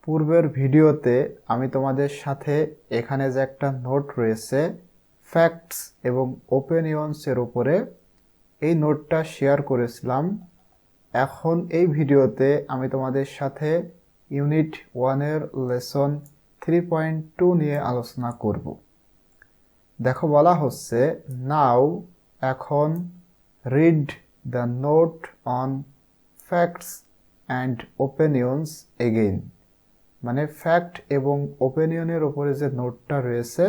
পূর্বের ভিডিওতে আমি তোমাদের সাথে এখানে যে একটা নোট রয়েছে ফ্যাক্টস এবং ওপিনিয়ন্সের উপরে এই নোটটা শেয়ার করেছিলাম। এখন এই ভিডিওতে আমি তোমাদের সাথে ইউনিট 1-এর লেসন 3.2 নিয়ে আলোচনা করব। দেখো বলা হচ্ছে নাও এখন read the note on facts and opinions again, মানে ফ্যাক্ট এবং ওপিনিয়নের ওপরে যে নোটটা রয়েছে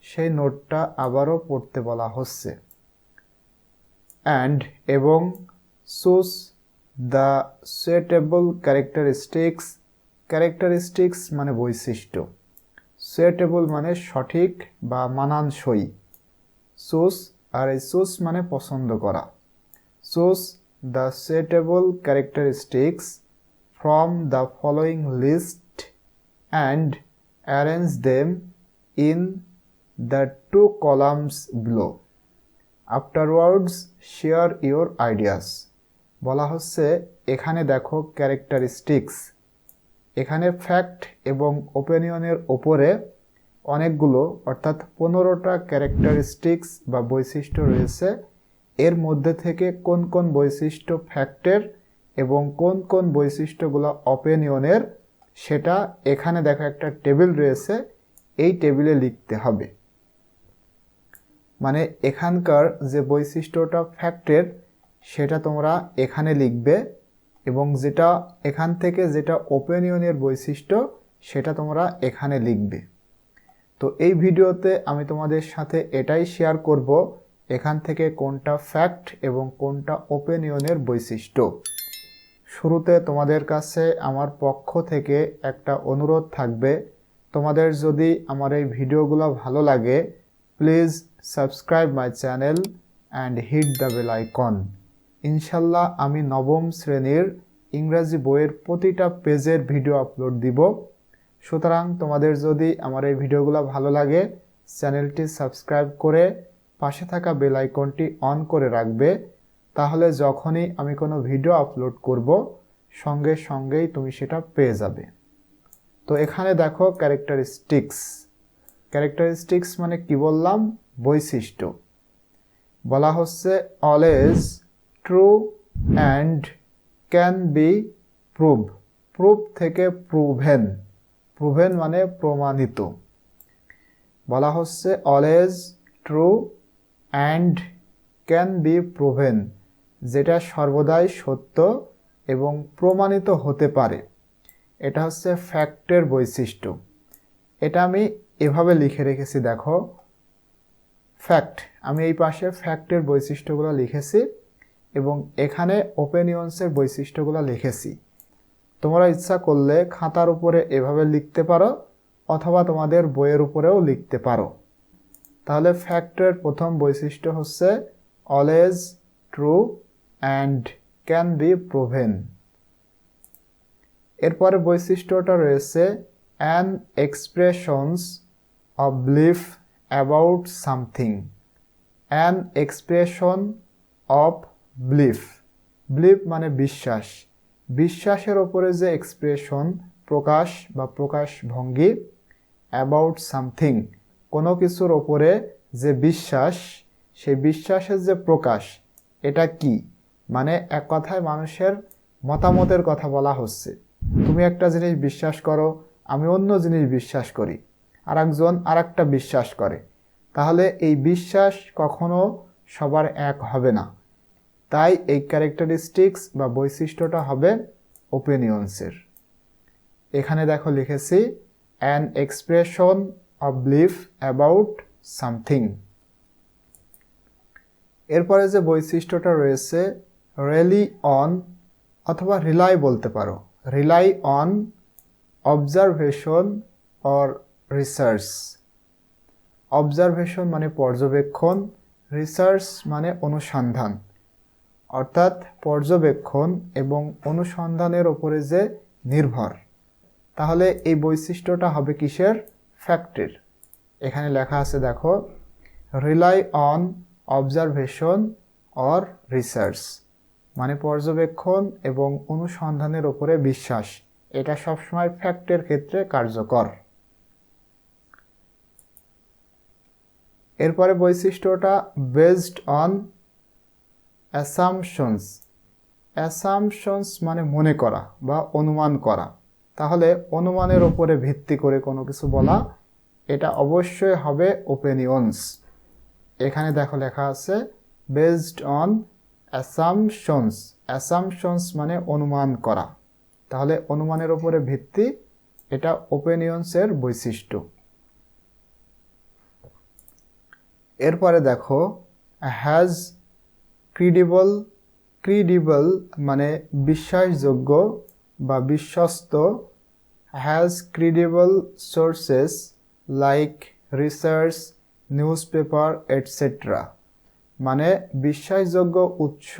সেই নোটটা আবারও পড়তে বলা হচ্ছে। অ্যান্ড এবং চুজ দ্য সুয়েটেবল ক্যারেক্টারিস্টিক্স মানে বৈশিষ্ট্য, সুয়েটেবল মানে সঠিক বা মানানসই, চুজ আর এই চুজ মানে পছন্দ করা। Choose the suitable characteristics from the following list and arrange them in the 2 columns below. Afterwards, share your ideas. বলা হচ্ছে এখানে দেখো ক্যারেক্টারিস্টিক্স, এখানে ফ্যাক্ট এবং ওপিনিয়নের ওপরে অনেকগুলো অর্থাৎ 15টা ক্যারেক্টারিস্টিক্স বা বৈশিষ্ট্য রয়েছে। এর মধ্যে থেকে কোন কোন বৈশিষ্ট্য ফ্যাক্টের এবং কোন কোন বৈশিষ্ট্যগুলো ওপিনিয়নের সেটা এখানে দেখো একটা টেবিল রয়েছে, এই টেবিলে লিখতে হবে। মানে এখানকার যে বৈশিষ্ট্যটা ফ্যাক্টের সেটা তোমরা এখানে লিখবে এবং যেটা এখান থেকে যেটা ওপিনিয়নের বৈশিষ্ট্য সেটা তোমরা এখানে লিখবে। তো এই ভিডিওতে আমি তোমাদের সাথে এটাই শেয়ার করব এখান থেকে কোনটা ফ্যাক্ট এবং কোনটা ওপিনিয়নের বৈশিষ্ট্য। শুরুতে তোমাদের কাছে আমার পক্ষ থেকে একটা অনুরোধ থাকবে, তোমাদের যদি আমার এই ভিডিওগুলো ভালো লাগে please subscribe my channel and hit the bell icon. ইনশাল্লাহ আমি 9ম শ্রেণীর ইংরাজি বইয়ের প্রতিটা পেজের ভিডিও আপলোড দিব। সুতরাং তোমাদের যদি আমার এই ভিডিওগুলো ভালো লাগে চ্যানেলটি সাবস্ক্রাইব করে পাশে থাকা বেল আইকনটি অন করে রাখবে, তাহলে যখনই আমি কোনো ভিডিও আপলোড করব সঙ্গে সঙ্গেই তুমি সেটা পেয়ে যাবে। তো এখানে দেখো ক্যারেক্টারিস্টিক্স মানে কি বললাম, বৈশিষ্ট্য। বলা হচ্ছে always true and can be prove থেকে প্রুভেন মানে প্রমাণিত। বলা হচ্ছে always true and can be proven, যেটা সর্বদাই সত্য এবং প্রমাণিত হতে পারে। এটা হচ্ছে ফ্যাক্টের বৈশিষ্ট্য। এটা আমি এভাবে লিখে রেখেছি, দেখো ফ্যাক্ট, আমি এই পাশে ফ্যাক্টের বৈশিষ্ট্যগুলো লিখেছি এবং এখানে ওপিনিয়ন্সের বৈশিষ্ট্যগুলো লিখেছি। তোমরা ইচ্ছা করলে খাতার উপরে এভাবে লিখতে পারো অথবা তোমাদের বইয়ের উপরেও লিখতে পারো। তাহলে ফ্যাক্টের প্রথম বৈশিষ্ট্য হচ্ছে always true and can be proven. এরপরে বৈশিষ্ট্যটা রয়েছে an expressions of belief about something. An expression of belief মানে বিশ্বাস, বিশ্বাসের ওপরে যে এক্সপ্রেশন প্রকাশ বা প্রকাশভঙ্গি, অ্যাবাউট সামথিং কোনো কিছুর ওপরে যে বিশ্বাস, সেই বিশ্বাসের যে প্রকাশ এটা কি, মানে এক কথায় মানুষের মতামতের কথা বলা হচ্ছে। তুমি একটা জিনিস বিশ্বাস করো, আমি অন্য জিনিস বিশ্বাস করি, আর একজন আর একটা বিশ্বাস করে, তাহলে এই বিশ্বাস কখনো সবার এক হবে না। তাই এই ক্যারেক্টারিস্টিক্স বা বৈশিষ্ট্যটা হবে ওপিনিয়ন্সের। এখানে দেখো লিখেছি an expression of belief about something. এরপরে যে বৈশিষ্ট্যটা রয়েছে রিলি অন অথবা রিলাই বলতে পারো, rely on observation or research. Observation মানে পর্যবেক্ষণ, রিসার্চ মানে অনুসন্ধান, অর্থাৎ পর্যবেক্ষণ এবং অনুসন্ধানের ওপরে যে নির্ভর। তাহলে এই বৈশিষ্ট্যটা হবে কিসের, ফ্যাক্টের। এখানে লেখা আছে দেখো rely on observation or research, মানে পর্যবেক্ষণ এবং অনুসন্ধানের ওপরে বিশ্বাস, এটা সবসময় ফ্যাক্টের ক্ষেত্রে কার্যকর। এরপরে বৈশিষ্ট্যটা বেসড অন অ্যাসাম্পশনস। অ্যাসাম্পশনস মানে মনে করা বা অনুমান করা। তাহলে অনুমানের উপরে ভিত্তি করে কোনো কিছু বলা, এটা অবশ্যই হবে ওপিনিয়ন্স। এখানে দেখো লেখা আছে বেসড অন অ্যাসাম্পশনস। অ্যাসাম্পশনস মানে অনুমান করা, তাহলে অনুমানের উপরে ভিত্তি, এটা ওপিনিয়ন্সের বৈশিষ্ট্য। এরপরে দেখো হ্যাজ ক্রেডিবল। ক্রেডিবল মানে বিশ্বাসযোগ্য বা বিশ্বস্ত। Has credible sources like research, newspaper etcetera. মানে বিশ্বাসযোগ্য উৎস,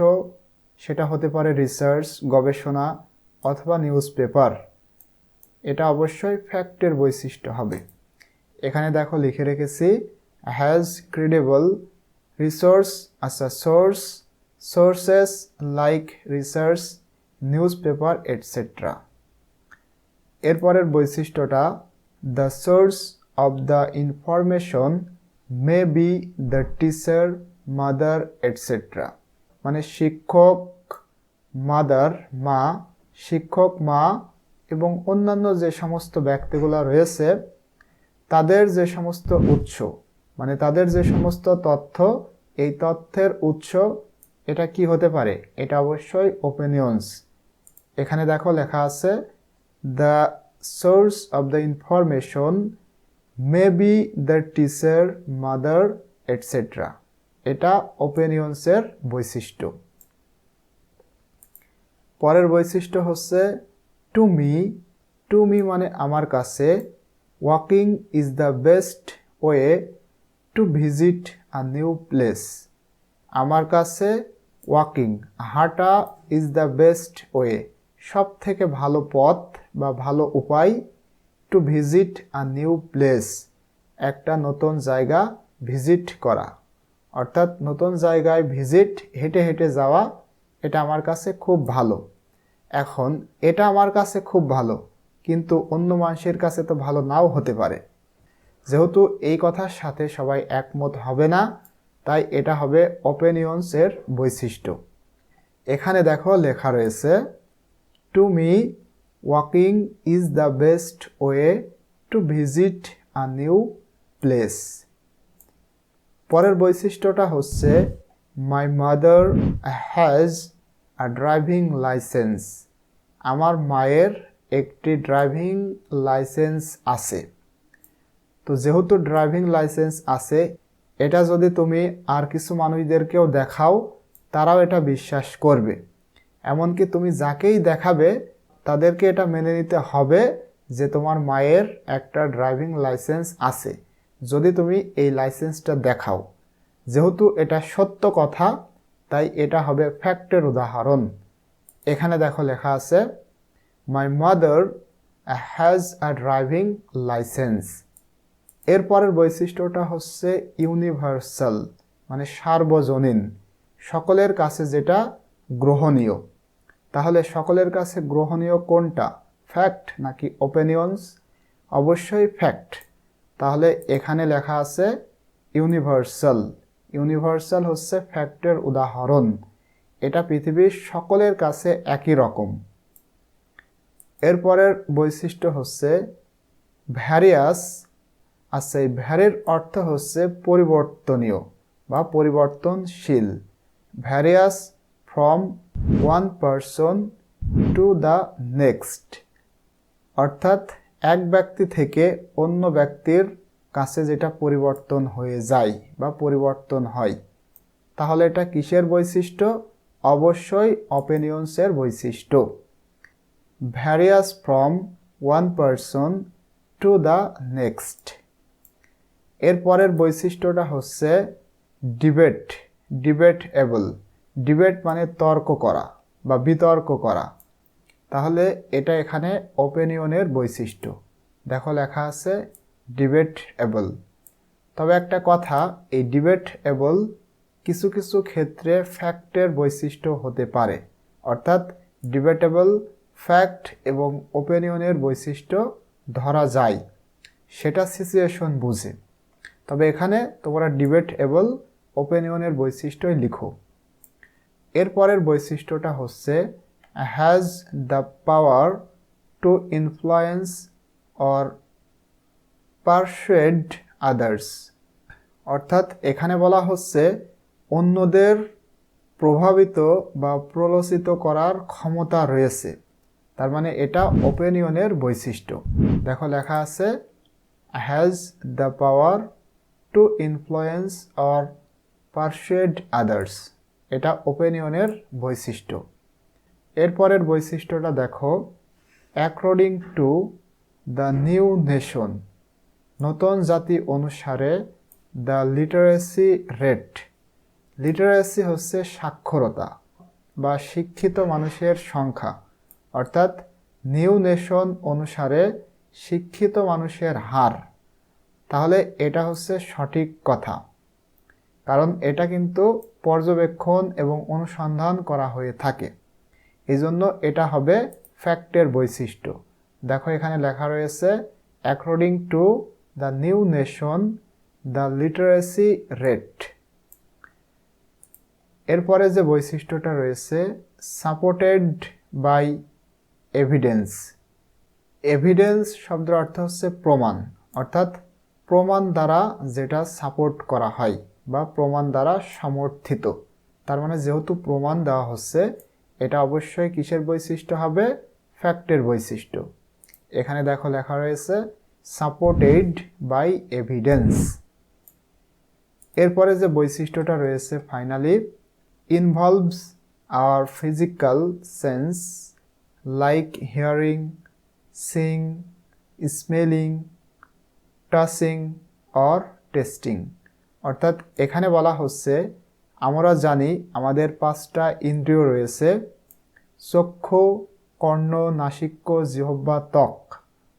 সেটা হতে পারে রিসার্চ, গবেষণা অথবা নিউজ পেপার। এটা অবশ্যই ফ্যাক্টের বৈশিষ্ট্য হবে। এখানে দেখো লিখে রেখেছি হ্যাজ ক্রেডিবল রিসোর্স, আচ্ছা source, sources like research, newspaper etcetera. এরপরের বৈশিষ্ট্যটা the source of the information may be the teacher, mother etcetera. মানে শিক্ষক, মাদার মা, শিক্ষক মা এবং অন্যান্য যে সমস্ত ব্যক্তিগুলো রয়েছে তাদের যে সমস্ত উৎস, মানে তাদের যে সমস্ত তথ্য, এই তথ্যের উৎস এটা কি হতে পারে, এটা অবশ্যই ওপিনিয়ন্স। এখানে দেখো লেখা আছে the source of the information may be the teacher, mother etcetera. এটা ওপিনিয়ন্সের বৈশিষ্ট্য। পরের বৈশিষ্ট্য হচ্ছে টু মি। টু মি মানে আমার কাছে। Walking is the best way to visit a new place. আমার কাছে ওয়াকিং, হাঁটা, ইজ দ্য বেস্ট ওয়ে, সব থেকে ভালো পথ বা ভালো উপায়, to visit a new place, একটা নতুন জায়গা ভিজিট করা। অর্থাৎ নতুন জায়গায় ভিজিট, হেঁটে হেঁটে যাওয়া, এটা আমার কাছে খুব ভালো। এখন এটা আমার কাছে খুব ভালো, কিন্তু অন্য মানুষের কাছে তো ভালো নাও হতে পারে। যেহেতু এই কথার সাথে সবাই একমত হবে না, তাই এটা হবে ওপিনিয়ন্সের বৈশিষ্ট্য। এখানে দেখো লেখা রয়েছে to me walking is the best way to visit a new place. পরের বৈশিষ্ট্যটা হচ্ছে my mother has a driving licence. আমার মায়ের একটি ড্রাইভিং লাইসেন্স আছে। তো যেহেতু ড্রাইভিং লাইসেন্স আছে, এটা যদি তুমি আর কিছু মানুষদেরকেও দেখাও, তারাও এটা বিশ্বাস করবে। এমনকি তুমি যাকেই দেখাবে তাদেরকে এটা মেনে নিতে হবে যে তোমার মায়ের একটা ড্রাইভিং লাইসেন্স আছে, যদি তুমি এই লাইসেন্সটা দেখাও। যেহেতু এটা সত্য কথা, তাই এটা হবে ফ্যাক্টের উদাহরণ। এখানে দেখো লেখা আছে my mother has a driving licence. এরপরের বৈশিষ্ট্যটা হচ্ছে ইউনিভার্সাল, মানে সার্বজনীন, সকলের কাছে যেটা গ্রহণীয়। তাহলে সকলের কাছে গ্রহণীয় কোনটা, ফ্যাক্ট নাকি ওপিনিয়ন্স? অবশ্যই ফ্যাক্ট। তাহলে এখানে লেখা আছে ইউনিভার্সাল। ইউনিভার্সাল হচ্ছে ফ্যাক্টের উদাহরণ, এটা পৃথিবীর সকলের কাছে একই রকম। এরপরের বৈশিষ্ট্য হচ্ছে ভ্যারিয়াস। আচ্ছা, এই ভ্যারির অর্থ হচ্ছে পরিবর্তনীয় বা পরিবর্তনশীল। Various from one person to the next, অর্থাৎ এক ব্যক্তি থেকে অন্য ব্যক্তির কাছে যেটা পরিবর্তন হয়ে যায় বা পরিবর্তন হয়। তাহলে এটা কিসের বৈশিষ্ট্য? অবশ্যই ওপিনিয়ন্সের বৈশিষ্ট্য। Various from one person to the next. এরপরের বৈশিষ্ট্যটা হচ্ছে ডিবেট, ডিবেটেবল। ডিবেট মানে তর্ক করা বা বিতর্ক করা। তাহলে এটা এখানে ওপিনিয়নের বৈশিষ্ট্য। দেখো লেখা আছে ডিবেটেবল। তবে একটা কথা, এই ডিবেটেবল কিছু কিছু ক্ষেত্রে ফ্যাক্টের বৈশিষ্ট্য হতে পারে। অর্থাৎ ডিবেটেবল ফ্যাক্ট এবং ওপিনিয়নের বৈশিষ্ট্য ধরা যায় সেটা সিচুয়েশন বুঝে। তবে এখানে তোমরা ডিবেটেবল ওপিনিয়নের বৈশিষ্ট্যই লিখো। এরপরের বৈশিষ্ট্যটা হচ্ছে has the power to influence or persuade others. অর্থাৎ এখানে বলা হচ্ছে অন্যদের প্রভাবিত বা প্রলোচিত করার ক্ষমতা রয়েছে, তার মানে এটা ওপিনিয়নের বৈশিষ্ট্য। দেখো লেখা আছে has the power to influence or persuade others, এটা ওপিনিয়নের বৈশিষ্ট্য। এরপরের বৈশিষ্ট্যটা দেখো according to the new nation, নতুন জাতি অনুসারে দ্য লিটারেসি রেট। লিটারেসি হচ্ছে সাক্ষরতা বা শিক্ষিত মানুষের সংখ্যা, অর্থাৎ নিউ নেশন অনুসারে শিক্ষিত মানুষের হার। তাহলে এটা হচ্ছে সঠিক কথা, কারণ এটা কিন্তু পর্যবেক্ষণ এবং অনুসন্ধান করা হয়ে থাকে, এই জন্য এটা হবে ফ্যাক্টের বৈশিষ্ট্য। দেখো এখানে লেখা রয়েছে according to the new nation the literacy rate. এরপরে যে বৈশিষ্ট্যটা রয়েছে সাপোর্টেড বাই এভিডেন্স। এভিডেন্স শব্দের অর্থ হচ্ছে প্রমাণ, অর্থাৎ প্রমাণ দ্বারা যেটা সাপোর্ট করা হয় বা প্রমাণ দ্বারা সমর্থিত। তার মানে যেহেতু প্রমাণ দেওয়া হচ্ছে, এটা অবশ্যই কিসের বৈশিষ্ট্য হবে? ফ্যাক্টের বৈশিষ্ট্য। এখানে দেখো লেখা রয়েছে সাপোর্টেড বাই এভিডেন্স। এরপরে যে বৈশিষ্ট্যটা রয়েছে finally involves our physical sense like hearing, seeing, smelling, touching or tasting. অর্থাৎ এখানে বলা হচ্ছে আমরা জানি আমাদের 5টা ইন্দ্রিয় রয়েছে, চক্ষু, কর্ণ, নাসিক্য, জিহ্বা, ত্বক।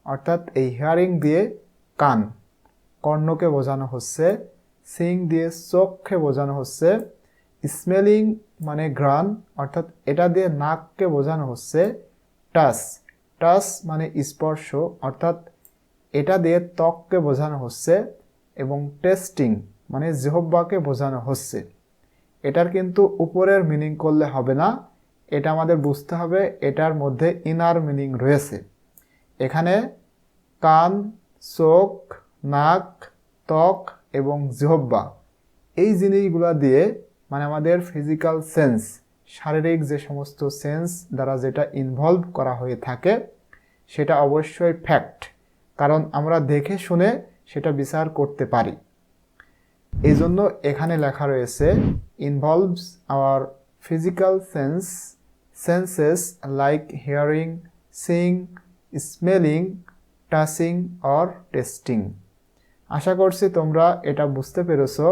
অর্থাৎ এই হিয়ারিং দিয়ে কান, কর্ণকে বোঝানো হচ্ছে, সিং দিয়ে চোখকে বোঝানো হচ্ছে, স্মেলিং মানে ঘ্রাণ, অর্থাৎ এটা দিয়ে নাককে বোঝানো হচ্ছে, টাচ, টাচ মানে স্পর্শ, অর্থাৎ এটা দিয়ে ত্বককে বোঝানো হচ্ছে, এবং টেস্টিং মানে জিহ্বাকে বোঝানো হচ্ছে। এটার কিন্তু উপরের মিনিং করলে হবে না, এটা আমাদের বুঝতে হবে এটার মধ্যে ইনার মিনিং রয়েছে। এখানে কান, চোখ, নাক, ত্বক এবং জিহ্বা এই জিনিসগুলো দিয়ে মানে আমাদের ফিজিক্যাল সেন্স, শারীরিক যে সমস্ত সেন্স দ্বারা যেটা ইনভলভ করা হয়ে থাকে সেটা অবশ্যই ফ্যাক্ট, কারণ আমরা দেখে শুনে সেটা বিচার করতে পারি। এই জন্য এখানে লেখা রয়েছে involves our physical senses like hearing, seeing, smelling, touching or tasting. আশা করছি তোমরা এটা বুঝতে পেরেছো।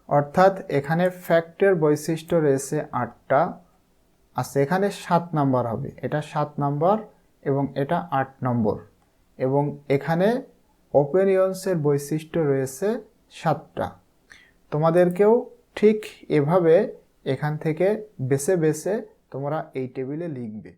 অর্থাৎ এখানে ফ্যাক্টের বৈশিষ্ট্য রয়েছে 8টা, আচ্ছা এখানে 7 নাম্বার হবে, এটা 7 নাম্বার এবং এটা 8 নম্বর, এবং এখানে ওপিনিয়ন্সের বৈশিষ্ট্য রয়েছে 7টা। তোমাদেরকেও ঠিক এভাবে এখান থেকে বেছে বেছে তোমরা এই টেবিলে লিখবে।